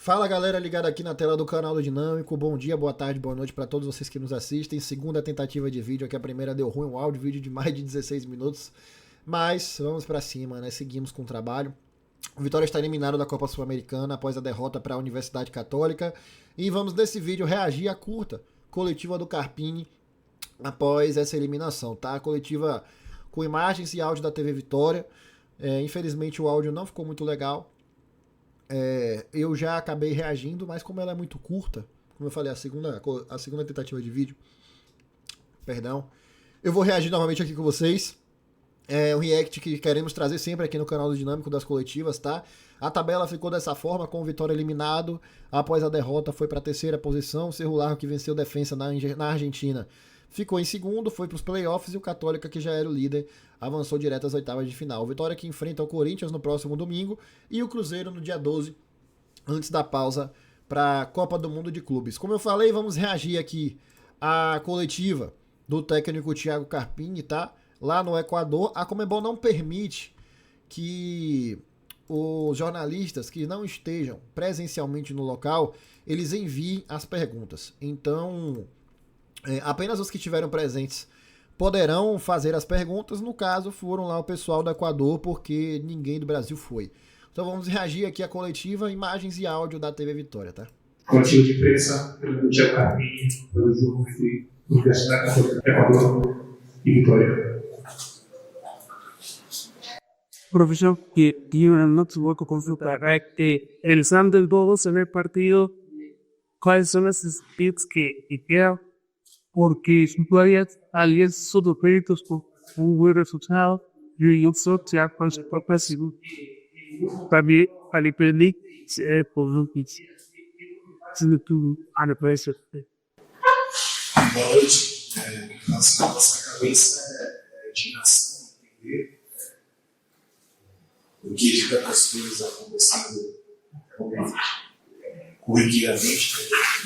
Fala galera ligada aqui na tela do canal do Dinâmico, bom dia, boa tarde, boa noite para todos vocês que nos assistem. Segunda tentativa de vídeo, aqui a primeira deu ruim, um áudio, vídeo de mais de 16 minutos, mas vamos para cima, né? Seguimos com o trabalho. O Vitória está eliminado da Copa Sul-Americana após a derrota para a Universidade Católica e vamos nesse vídeo reagir à curta coletiva do Carpini após essa eliminação, tá? A coletiva com imagens e áudio da TV Vitória. Infelizmente o áudio não ficou muito legal. Eu já acabei reagindo, mas como ela é muito curta, como eu falei, a segunda tentativa de vídeo, perdão, eu vou reagir novamente aqui com vocês. É um react que queremos trazer sempre aqui no canal do Dinâmico das coletivas, tá? A tabela ficou dessa forma, com o Vitória eliminado, após a derrota foi para a terceira posição, o Cerro Largo, que venceu Defensa na Argentina, ficou em segundo, foi para os playoffs, e o Católica, que já era o líder, avançou direto às oitavas de final. O Vitória que enfrenta o Corinthians no próximo domingo e o Cruzeiro no dia 12, antes da pausa para a Copa do Mundo de Clubes. Como eu falei, vamos reagir aqui à coletiva do técnico Thiago Carpini, tá? Lá no Equador. A Conmebol não permite que os jornalistas que não estejam presencialmente no local, eles enviem as perguntas. Então, apenas os que estiveram presentes poderão fazer as perguntas. No caso, foram lá o pessoal do Equador, porque ninguém do Brasil foi. Então vamos reagir aqui à coletiva, imagens e áudio da TV Vitória, tá? Coletiva de imprensa pelo Thiago Carpini, pelo jogo entre Universidade Católica, Equador e Vitória. Profesor, que no tuvo que consultar realizando el todos en el partido, cuáles son las speeds que quedan, porque todavía alguien sus méritos con un buen resultado, y yo soy ya con su propia salud. También, para el perder, por lo que se tuvo a la presa. Boa noite. Nossa cabeça de nação, entender o que está acontecendo corriqueiramente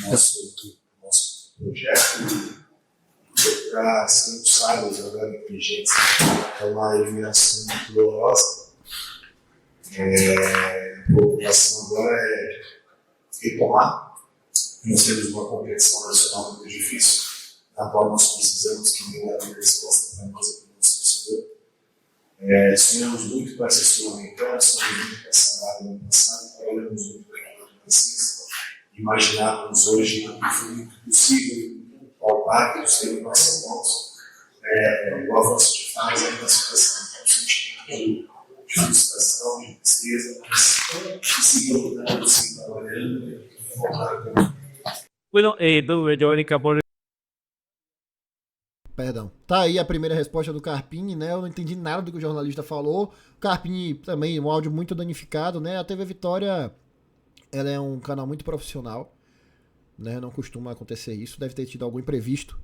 no nosso projeto, para sermos sábios, jogar inteligentes. É uma eliminação muito dolorosa. A preocupação agora é retomar. Nós temos uma competição nacional muito difícil, na qual nós precisamos que ninguém dê resposta para nós e para o nosso torcedor. Sonhamos muito com essa Sul-Americana, sonhamos muito com essa vaga no ano passado, trabalhamos muito com a 2016. Imaginávamos hoje que foi muito possível, palpável, ser em nossas mãos, o avanço de fase, a classificação. Sentindo de frustração, de tristeza, mas seguimos lutando, seguimos trabalhando e voltar. Bueno, Verónica, por Perdão. Tá aí a primeira resposta do Carpini, né? Eu não entendi nada do que o jornalista falou. O Carpini também, um áudio muito danificado, né? A TV Vitória, ela é um canal muito profissional, né? Não costuma acontecer isso. Deve ter tido algum imprevisto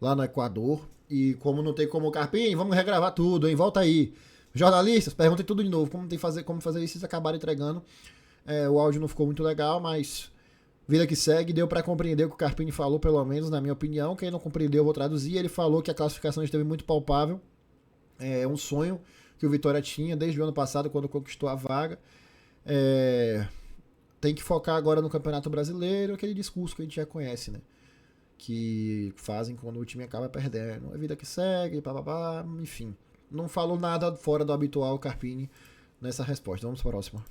lá no Equador. E como não tem como o Carpini, vamos regravar tudo, hein? Volta aí. Jornalistas, perguntem tudo de novo. Como fazer isso? Vocês acabaram entregando. O áudio não ficou muito legal, mas vida que segue, deu para compreender o que o Carpini falou, pelo menos na minha opinião. Quem não compreendeu, eu vou traduzir. Ele falou que a classificação esteve muito palpável. É um sonho que o Vitória tinha desde o ano passado, quando conquistou a vaga. Tem que focar agora no Campeonato Brasileiro, aquele discurso que a gente já conhece, né? Que fazem quando o time acaba perdendo. É vida que segue, papapá, enfim. Não falou nada fora do habitual, Carpini, nessa resposta. Vamos para a próxima.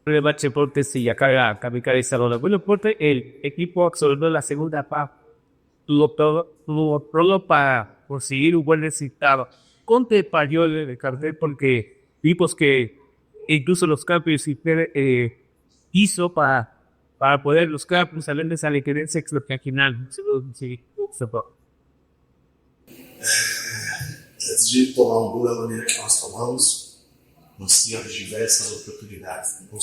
problema porque sí, acá capitalizaron. Bueno, porque el equipo absorbió la segunda parte, tuvo todo para conseguir un buen resultado. Conte parió el cartel porque vimos que incluso los cambios hizo para poder los cambios salirles a la querencia extracaginal. Sí. Antes de tomar um gol da maneira que nós tomamos, nós tínhamos diversas oportunidades. No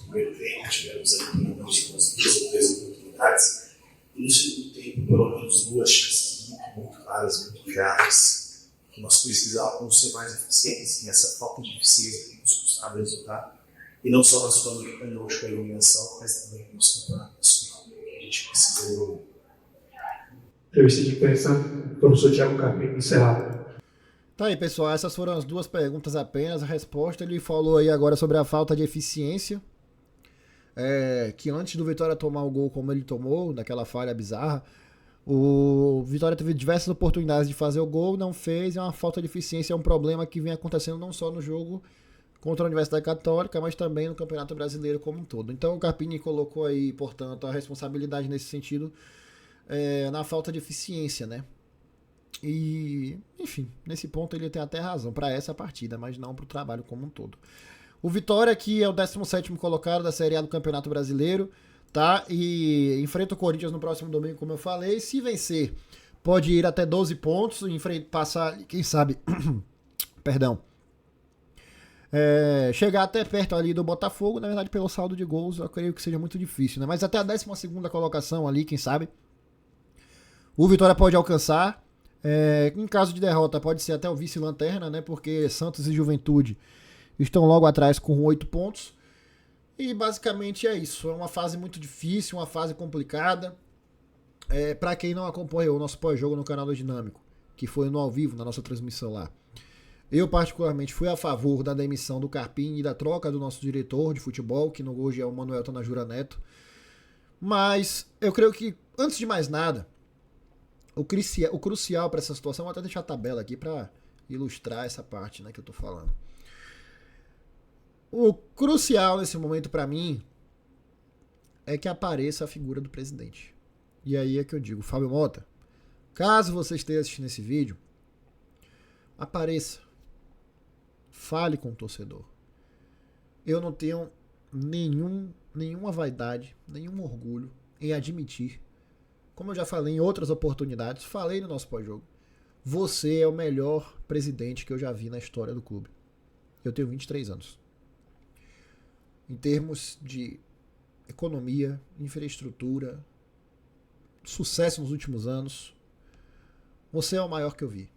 primeiro tempo, tivemos ali umas 2 ou 3 oportunidades. E no segundo tempo, pelo menos 2 chances muito claras, muito graves. Nós precisávamos ser mais eficientes, e essa falta de eficiência tem nos custado resultado. E não só na Sul-Americana, hoje com a eliminação, mas também no nosso campeonato nacional. A gente precisa. Entrevista de imprensa, professor Thiago Carpini, encerrado. Tá aí, pessoal, essas foram as 2 perguntas apenas. A resposta, ele falou aí agora sobre a falta de eficiência que antes do Vitória tomar o gol como ele tomou, daquela falha bizarra, o Vitória teve diversas oportunidades de fazer o gol, não fez, é uma falta de eficiência, é um problema que vem acontecendo não só no jogo contra a Universidade Católica, mas também no Campeonato Brasileiro como um todo. Então o Carpini colocou aí, portanto, a responsabilidade nesse sentido na falta de eficiência, né? E, enfim, nesse ponto ele tem até razão para essa partida, mas não para o trabalho como um todo. O Vitória, que é o 17º colocado da Série A do Campeonato Brasileiro, tá? E enfrenta o Corinthians no próximo domingo, como eu falei. Se vencer, pode ir até 12 pontos, passar, quem sabe, perdão, chegar até perto ali do Botafogo. Na verdade, pelo saldo de gols, eu creio que seja muito difícil, né? Mas até a 12ª colocação ali, quem sabe, o Vitória pode alcançar. Em caso de derrota, pode ser até o vice-lanterna, né? Porque Santos e Juventude estão logo atrás com 8 pontos. E basicamente é isso. É uma fase muito difícil, uma fase complicada. Para quem não acompanhou o nosso pós-jogo no canal do Dinâmico, que foi no ao vivo, na nossa transmissão lá, eu particularmente fui a favor da demissão do Carpini e da troca do nosso diretor de futebol, que hoje é o Manuel Tanajura Neto. Mas eu creio que, antes de mais nada, o crucial para essa situação, vou até deixar a tabela aqui para ilustrar essa parte, né, que eu tô falando. O crucial nesse momento para mim é que apareça a figura do presidente. E aí é que eu digo, Fábio Mota, caso você esteja assistindo esse vídeo, apareça. Fale com o torcedor. Eu não tenho nenhuma vaidade, nenhum orgulho em admitir, como eu já falei em outras oportunidades, falei no nosso pós-jogo, você é o melhor presidente que eu já vi na história do clube. Eu tenho 23 anos. Em termos de economia, infraestrutura, sucesso nos últimos anos, você é o maior que eu vi.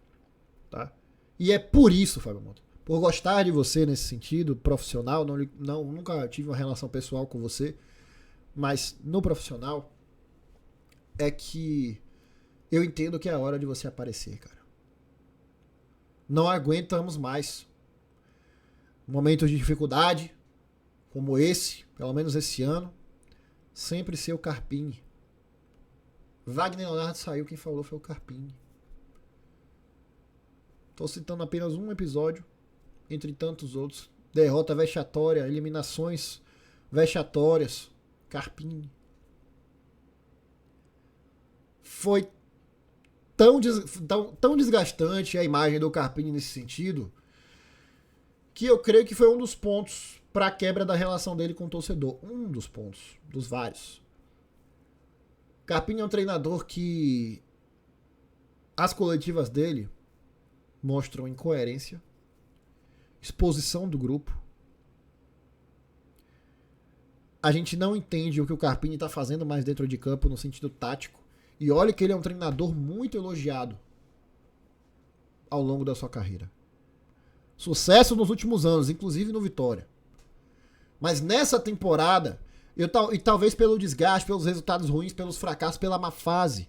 Tá? E é por isso, Fábio Mota, por gostar de você nesse sentido, profissional, nunca tive uma relação pessoal com você, mas no profissional, é que eu entendo que é a hora de você aparecer, cara. Não aguentamos mais momentos de dificuldade, como esse, pelo menos esse ano, sempre ser o Carpini. Wagner Leonardo saiu, quem falou foi o Carpini. Estou citando apenas um episódio, entre tantos outros. Derrota vexatória, eliminações vexatórias. Carpini. Foi tão desgastante a imagem do Carpini nesse sentido, que eu creio que foi um dos pontos para a quebra da relação dele com o torcedor. Um dos pontos, dos vários. Carpini é um treinador que as coletivas dele mostram incoerência, exposição do grupo. A gente não entende o que o Carpini está fazendo mais dentro de campo no sentido tático. E olha que ele é um treinador muito elogiado ao longo da sua carreira. Sucesso nos últimos anos, inclusive no Vitória. Mas nessa temporada, e talvez pelo desgaste, pelos resultados ruins, pelos fracassos, pela má fase,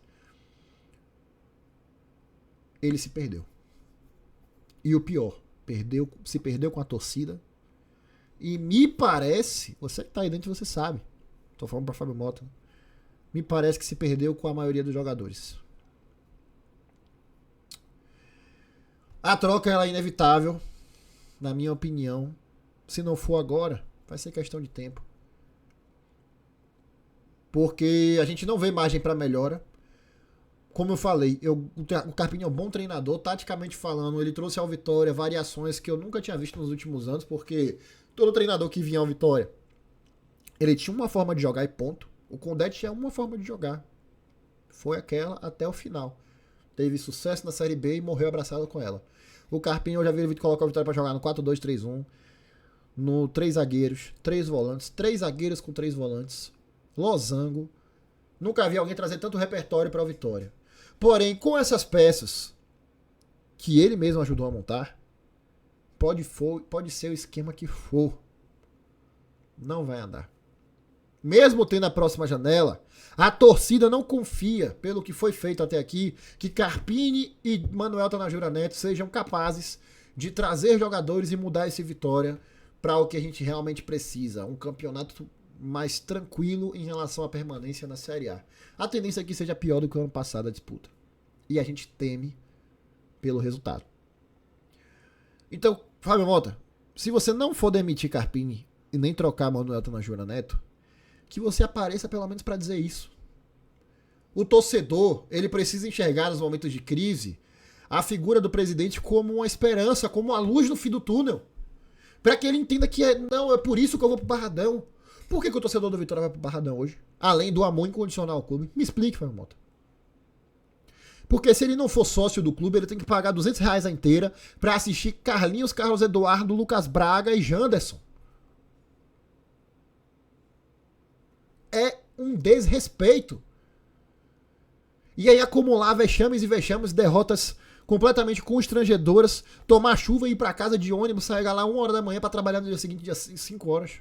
ele se perdeu. E o pior, se perdeu com a torcida. E me parece, você que tá aí dentro, você sabe. Tô falando pra Fábio Mota. Me parece que se perdeu com a maioria dos jogadores. A troca ela é inevitável, na minha opinião. Se não for agora, vai ser questão de tempo. Porque a gente não vê margem para melhora. Como eu falei, o Carpini é um bom treinador, taticamente falando, ele trouxe ao Vitória variações que eu nunca tinha visto nos últimos anos, porque todo treinador que vinha ao Vitória, ele tinha uma forma de jogar e ponto. O Condé tinha uma forma de jogar. Foi aquela até o final. Teve sucesso na Série B e morreu abraçado com ela. O Carpini, eu já vi ele colocar o Vitória para jogar no 4-2-3-1, no 3 zagueiros, 3 volantes, 3 zagueiros com 3 volantes, losango. Nunca vi alguém trazer tanto repertório para o Vitória. Porém, com essas peças que ele mesmo ajudou a montar, pode ser o esquema que for, não vai andar. Mesmo tendo a próxima janela, a torcida não confia, pelo que foi feito até aqui, que Carpini e Manuel Tanajura Neto sejam capazes de trazer jogadores e mudar esse Vitória para o que a gente realmente precisa. Um campeonato mais tranquilo em relação à permanência na Série A. A tendência é que seja pior do que o ano passado a disputa. E a gente teme pelo resultado. Então, Fábio Mota, se você não for demitir Carpini e nem trocar Manuel Tanajura Neto, que você apareça pelo menos para dizer isso. O torcedor, ele precisa enxergar nos momentos de crise a figura do presidente como uma esperança, como uma luz no fim do túnel. Para que ele entenda que não, é por isso que eu vou pro Barradão. Por que o torcedor do Vitória vai pro Barradão hoje? Além do amor incondicional ao clube. Me explique, Fábio Mota. Porque se ele não for sócio do clube, ele tem que pagar R$200 a inteira para assistir Carlinhos, Carlos Eduardo, Lucas Braga e Janderson. É um desrespeito. E aí acumular vexames e vexames, derrotas completamente constrangedoras, tomar chuva e ir pra casa de ônibus, sair lá 1 hora da manhã pra trabalhar no dia seguinte, dia 5 horas.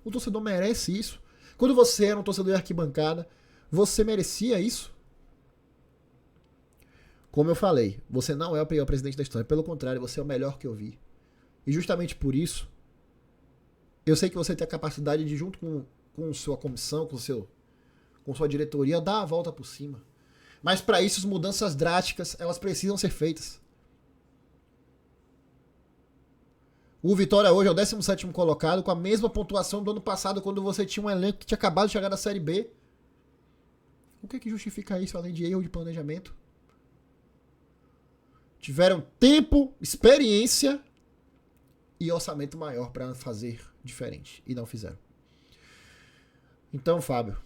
O torcedor merece isso. Quando você era um torcedor de arquibancada, você merecia isso? Como eu falei, você não é o pior presidente da história. Pelo contrário, você é o melhor que eu vi. E justamente por isso, eu sei que você tem a capacidade de, junto com sua comissão, com sua diretoria, dar a volta por cima. Mas para isso, as mudanças drásticas, elas precisam ser feitas. O Vitória hoje é o 17º colocado, com a mesma pontuação do ano passado, quando você tinha um elenco que tinha acabado de chegar da Série B. O que justifica isso, além de erro de planejamento? Tiveram tempo, experiência e orçamento maior para fazer diferente. E não fizeram. Então, Fábio,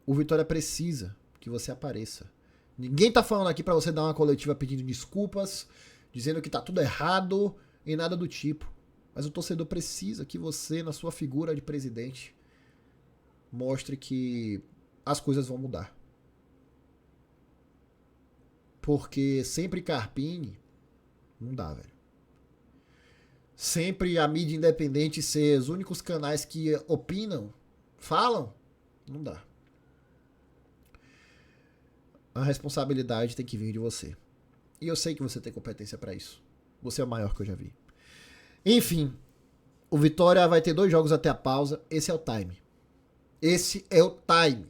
o Vitória precisa que você apareça. Ninguém tá falando aqui para você dar uma coletiva pedindo desculpas, dizendo que tá tudo errado e nada do tipo. Mas o torcedor precisa que você, na sua figura de presidente, mostre que as coisas vão mudar. Porque sempre Carpini não dá, velho. Sempre a mídia independente ser os únicos canais que opinam, falam, não dá. A responsabilidade tem que vir de você. E eu sei que você tem competência pra isso. Você é o maior que eu já vi. Enfim, o Vitória vai ter 2 jogos até a pausa. Esse é o time. Esse é o time.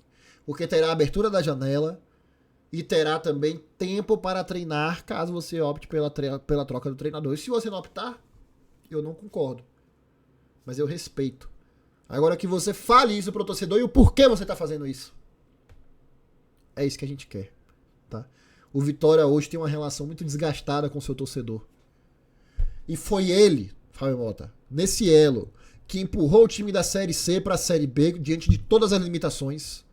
Porque terá a abertura da janela e terá também tempo para treinar, caso você opte pela troca do treinador. E se você não optar, eu não concordo. Mas eu respeito. Agora que você fale isso pro torcedor e o porquê você tá fazendo isso. É isso que a gente quer, tá? O Vitória hoje tem uma relação muito desgastada com o seu torcedor. E foi ele, Fábio Mota, nesse elo, que empurrou o time da Série C pra Série B diante de todas as limitações.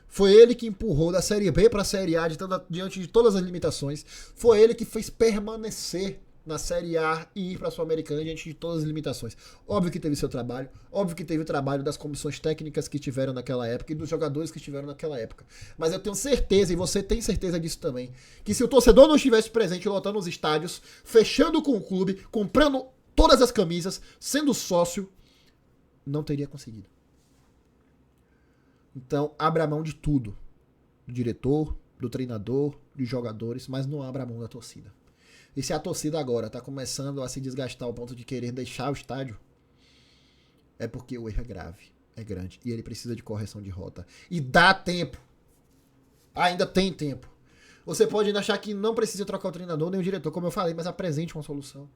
Foi ele que empurrou da Série B pra Série A diante de todas as limitações. Foi ele que fez permanecer na Série A e ir para a Sul-Americana diante de todas as limitações. Óbvio que teve seu trabalho, óbvio que teve o trabalho das comissões técnicas que tiveram naquela época e dos jogadores que estiveram naquela época. Mas eu tenho certeza, e você tem certeza disso também, que se o torcedor não estivesse presente lotando os estádios, fechando com o clube, comprando todas as camisas, sendo sócio, não teria conseguido. Então, abra mão de tudo. Do diretor, do treinador, dos jogadores, mas não abra mão da torcida. E se a torcida agora está começando a se desgastar ao ponto de querer deixar o estádio, é porque o erro é grave, é grande. E ele precisa de correção de rota. E dá tempo. Ainda tem tempo. Você pode ainda achar que não precisa trocar o treinador nem o diretor, como eu falei, mas apresente uma solução.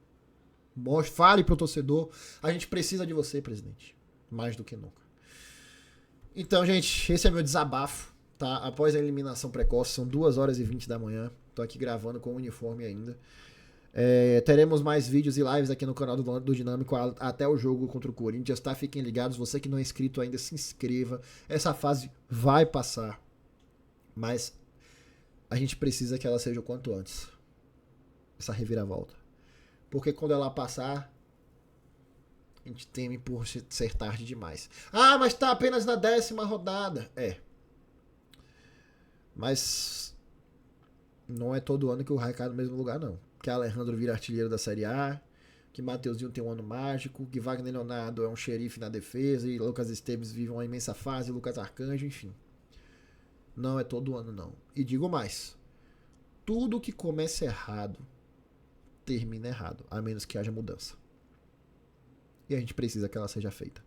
Fale pro torcedor. A gente precisa de você, presidente. Mais do que nunca. Então, gente, esse é meu desabafo. Tá? Após a eliminação precoce, são 2h20 da manhã. Tô aqui gravando com o uniforme ainda. Teremos mais vídeos e lives aqui no canal do Dinâmico até o jogo contra o Corinthians, tá? Fiquem ligados, você que não é inscrito ainda, se inscreva. Essa fase vai passar, mas a gente precisa que ela seja o quanto antes. Essa reviravolta. Porque quando ela passar, a gente teme por ser tarde demais. Ah, mas tá apenas na 10ª rodada. Mas não é todo ano que o Raio cai no mesmo lugar, não. Que Alejandro vira artilheiro da Série A, que Mateuzinho tem um ano mágico, que Wagner Leonardo é um xerife na defesa e Lucas Esteves vive uma imensa fase, Lucas Arcanjo, enfim. Não é todo ano, não. E digo mais, tudo que começa errado, termina errado, a menos que haja mudança. e a gente precisa que ela seja feita.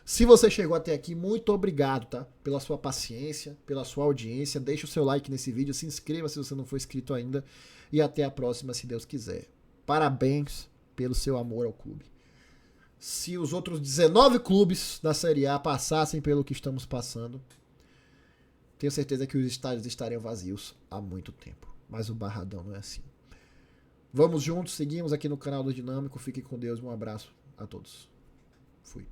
Se você chegou até aqui, muito obrigado, tá? Pela sua paciência, pela sua audiência. Deixa o seu like nesse vídeo, se inscreva se você não for inscrito ainda. E até a próxima, se Deus quiser. Parabéns pelo seu amor ao clube. Se os outros 19 clubes da Série A passassem pelo que estamos passando, tenho certeza que os estádios estariam vazios há muito tempo. Mas o Barradão não é assim. Vamos juntos, seguimos aqui no canal do Dinâmico. Fiquem com Deus, um abraço a todos. Fui.